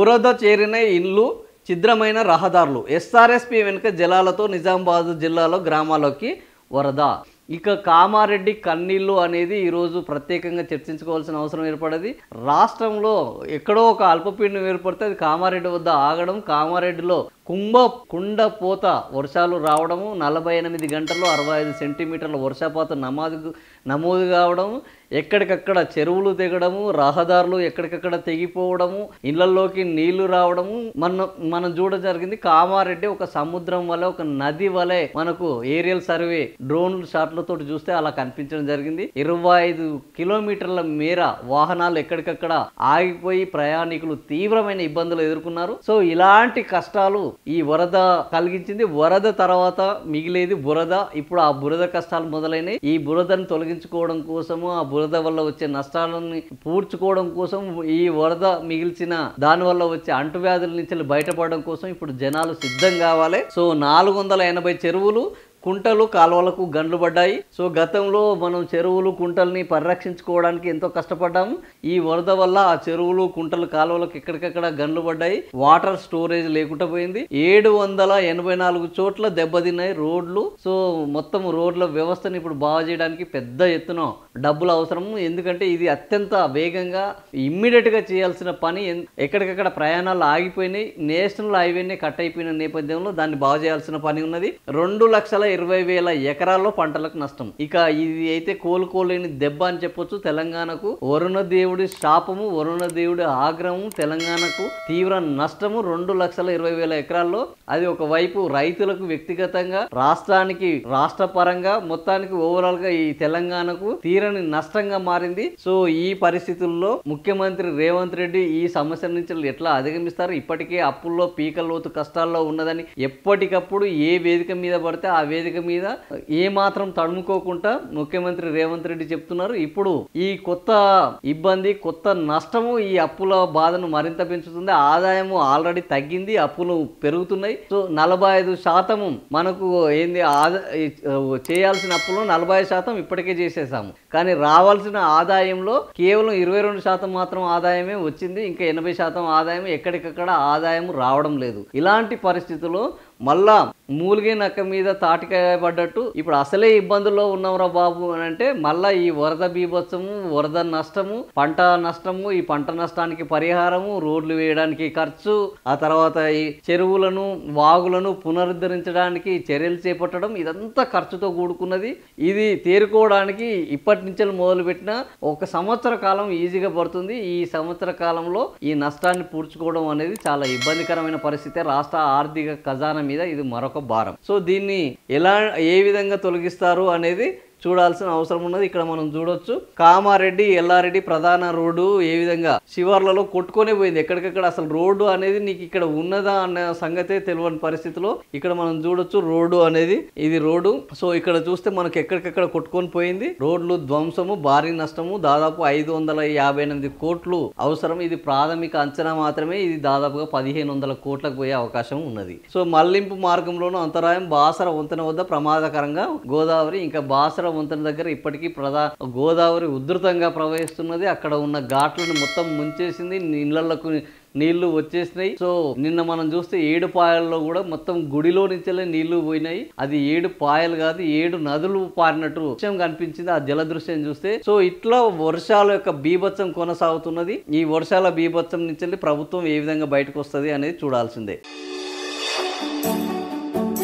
బురద చేరిన ఇల్లు, ఛిద్రమైన రహదారులు, ఎస్ఆర్ఎస్పి వెనుక జలాలతో నిజామాబాద్ జిల్లాలో గ్రామాల్లోకి వరద. ఇక కామారెడ్డి కన్నీళ్లు అనేది ఈరోజు ప్రత్యేకంగా చర్చించుకోవాల్సిన అవసరం ఏర్పడది. రాష్ట్రంలో ఎక్కడో ఒక అల్పపీడనం ఏర్పడితే అది కామారెడ్డి వద్ద ఆగడం, కామారెడ్డిలో కుండపోత వర్షాలు రావడము, 48 గంటల్లో 65 సెంటీమీటర్ల వర్షపాతం నమోదు కావడం, ఎక్కడికక్కడ చెరువులు తెగడము, రహదారులు ఎక్కడికక్కడ తెగిపోవడము, ఇళ్లలోకి నీళ్లు రావడము మనం చూడ జరిగింది. కామారెడ్డి ఒక సముద్రం వలె, ఒక నది వలె మనకు ఏరియల్ సర్వే డ్రోన్ షాట్లతో చూస్తే అలా కనిపించడం జరిగింది. 25 కిలోమీటర్ల మేర వాహనాలు ఎక్కడికక్కడ ఆగిపోయి ప్రయాణికులు తీవ్రమైన ఇబ్బందులు ఎదుర్కొన్నారు. సో ఇలాంటి కష్టాలు ఈ వరద కలిగించింది. వరద తర్వాత మిగిలేది బురద. ఇప్పుడు ఆ బురద కష్టాలు మొదలైనవి. ఈ బురదను తొలగించుకోవడం కోసము, ఆ బురద వల్ల వచ్చే నష్టాలని పూడ్చుకోవడం కోసం, ఈ వరద మిగిల్చిన దాని వల్ల వచ్చే అంటువ్యాధుల నుంచి బయటపడడం కోసం ఇప్పుడు జనాలు సిద్ధం కావాలి. సో 480 చెరువులు, కుంటలు, కాలువలకు గండ్లు పడ్డాయి. సో గతంలో మనం చెరువులు, కుంటల్ని పరిరక్షించుకోవడానికి ఎంతో కష్టపడ్డాము. ఈ వరద వల్ల ఆ చెరువులు, కుంటలు, కాలువలకు ఎక్కడికక్కడ గండ్లు పడ్డాయి. వాటర్ స్టోరేజ్ లేకుండా పోయింది. 784 చోట్ల దెబ్బతిన్నాయి రోడ్లు. సో మొత్తం రోడ్ల వ్యవస్థను ఇప్పుడు బాగు చేయడానికి పెద్ద ఎత్తున డబ్బులు అవసరం. ఎందుకంటే ఇది అత్యంత వేగంగా ఇమ్మీడియట్ గా చేయాల్సిన పని. ఎక్కడికక్కడ ప్రయాణాలు ఆగిపోయినాయి. నేషనల్ హైవేనే కట్ అయిపోయిన నేపథ్యంలో దాన్ని బాగు చేయాల్సిన పని ఉన్నది. 2,20,000 ఎకరాల్లో పంటలకు నష్టం. ఇక ఇది అయితే కోలుకోలేని దెబ్బ అని చెప్పొచ్చు తెలంగాణకు. వరుణ దేవుడి శాపము, వరుణ దేవుడి ఆగ్రహము తెలంగాణకు తీవ్ర నష్టము. 2,20,000 ఎకరాల్లో అది ఒకవైపు రైతులకు వ్యక్తిగతంగా, రాష్ట్రానికి రాష్ట్ర పరంగా, మొత్తానికి ఓవరాల్ గా ఈ తెలంగాణకు తీరని నష్టంగా మారింది. సో ఈ పరిస్థితుల్లో ముఖ్యమంత్రి రేవంత్ రెడ్డి ఈ సమస్య నుంచి ఎట్లా అధిగమిస్తారు? ఇప్పటికే అప్పుల్లో పీకలోతు కష్టాల్లో ఉన్నదని ఎప్పటికప్పుడు ఏ వేదిక మీద పడితే ఆ వేదిక మీద ఏ మాత్రం తడుముకోకుండా ముఖ్యమంత్రి రేవంత్ రెడ్డి చెప్తున్నారు. ఇప్పుడు ఈ కొత్త ఇబ్బంది, కొత్త నష్టము ఈ అప్పుల బాధను మరింత పెంచుతుంది. ఆదాయము ఆల్రెడీ తగ్గింది, అప్పులు పెరుగుతున్నాయి. సో 45% మనకు ఏంది చేయాల్సిన అప్పులు 40% ఇప్పటికే చేసేసాము. కానీ రావాల్సిన ఆదాయంలో కేవలం 22% మాత్రం ఆదాయమే వచ్చింది. ఇంకా 80% ఆదాయం ఎక్కడికక్కడ ఆదాయం రావడం లేదు. ఇలాంటి పరిస్థితుల్లో మళ్ళా మూలిగే నక్క మీద తాటికాయ పడ్డట్టు ఇప్పుడు అసలే ఇబ్బందుల్లో ఉన్నవరా బాబు అని అంటే మళ్ళా ఈ వరద బీభత్సము, వరద నష్టము, పంట నష్టము, ఈ పంట నష్టానికి పరిహారము, రోడ్లు వేయడానికి ఖర్చు, ఆ తర్వాత ఈ చెరువులను, వాగులను పునరుద్ధరించడానికి చర్యలు చేపట్టడం, ఇదంతా ఖర్చుతో కూడుకున్నది. ఇది తేరుకోవడానికి ఇప్పటి నుంచే మొదలుపెట్టిన 1 సంవత్సర కాలం ఈజీగా పడుతుంది. ఈ సంవత్సర కాలంలో ఈ నష్టాన్ని పూడ్చుకోవడం అనేది చాలా ఇబ్బందికరమైన పరిస్థితి. రాష్ట్ర ఆర్థిక ఖజానా మీద ఇది మరొక భారం. సో దీన్ని ఏ విధంగా తొలగిస్తారు అనేది చూడాల్సిన అవసరం ఉన్నది. ఇక్కడ మనం చూడొచ్చు కామారెడ్డి ఎల్లారెడ్డి ప్రధాన రోడ్డు ఏ విధంగా శివార్లలో కొట్టుకొనే పోయింది. ఎక్కడికక్కడ అసలు రోడ్డు అనేది నీకు ఇక్కడ ఉన్నదా అన్న సంగతే తెలియని పరిస్థితిలో ఇక్కడ మనం చూడొచ్చు రోడ్డు అనేది. ఇది రోడ్డు. సో ఇక్కడ చూస్తే మనకి ఎక్కడికక్కడ కొట్టుకొని పోయింది. రోడ్లు ధ్వంసము, భారీ నష్టము, దాదాపు 558 కోట్లు అవసరం. ఇది ప్రాథమిక అంచనా మాత్రమే. ఇది దాదాపుగా 1,500 కోట్లకు పోయే అవకాశం ఉన్నది. సో మళ్లింపు మార్గంలోనూ అంతరాయం. బాసర వంతెన వద్ద ప్రమాదకరంగా గోదావరి, ఇంకా బాసర వంతెన దగ్గర ఇప్పటికీ గోదావరి ఉధృతంగా ప్రవహిస్తున్నది. అక్కడ ఉన్న ఘాట్లను మొత్తం ముంచేసింది. ఇళ్లకు నీళ్లు వచ్చేసినాయి. సో నిన్న మనం చూస్తే 7 పాయల్లో కూడా మొత్తం గుడిలో నుంచే నీళ్లు పోయినాయి. అది 7 పాయలు కాదు, 7 నదులు పారినట్టు దృశ్యం కనిపించింది ఆ జల దృశ్యం చూస్తే. సో ఇట్లా వర్షాల యొక్క బీభత్సం కొనసాగుతున్నది. ఈ వర్షాల బీభత్సం నుంచి ప్రభుత్వం ఏ విధంగా బయటకు వస్తుంది అనేది చూడాల్సిందే.